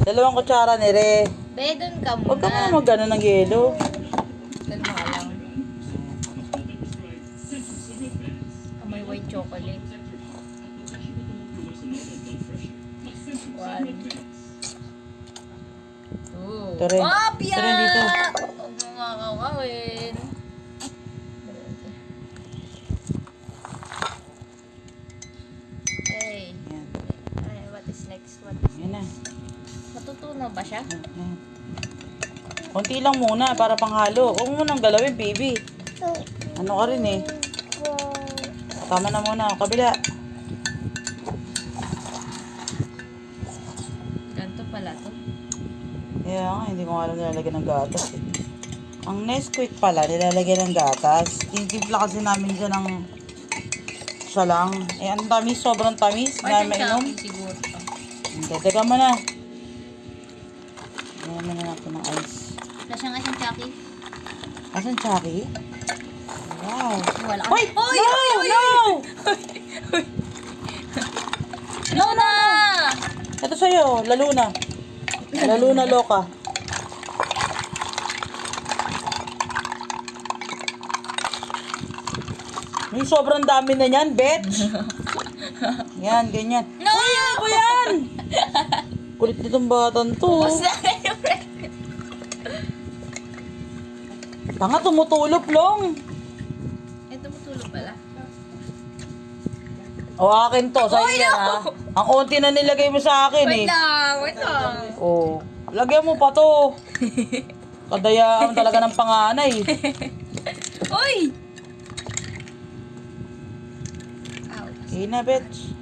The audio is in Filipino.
2 kutsara ni Re. Be, dun ka muna. Huwag ka muna mag-ano ng yelo. Dun mo lang. May white chocolate. 1, 2. Ito rin. Oh, Ito rin dito. Huwag mo makakawin. Hey. Yan. Ay, what is next? What is Yan na. Matutunaw ba siya? Yan. Konti lang muna para panghalo. Huwag mo nang galawin, baby. Ano ka rin eh. Tama na muna. Kabila. Ganto pala to. Kaya nga, hindi ko nga alam nilalagyan ng gatas eh. Ang Nesquik pala, nilalagyan ng gatas. Titimpla kasi namin dyan ng siya lang. Eh, ang tamis, sobrang tamis. Or Na yung mainom. chocolate siguro to. Hindi, teka mo na. Ayan na natin ng ice. Wala siyang isang chocolate. Asan Chucky? Wow. Wala. Hoy! Hoy! No! Hoy! Hoy! No! No na! Ito sa'yo, lalo na. Lalo na loka. May sobrang dami na niyan, bitch. Yan, ganyan. No! Uy, ano ba yan? Kulit nitong batang to. Ubus na kayo, friend. Tanga, tumutulop long. Ito matulog pala. O, akin to. Sa'yo Uy, yan, no! ha? Ang onti na nilagay mo sa akin, eh. Wait lang, wait lang. Oh, lagyan mo pa to. Kadayaan talaga ng panganay. Uy! Ouch. Okay na, bitch.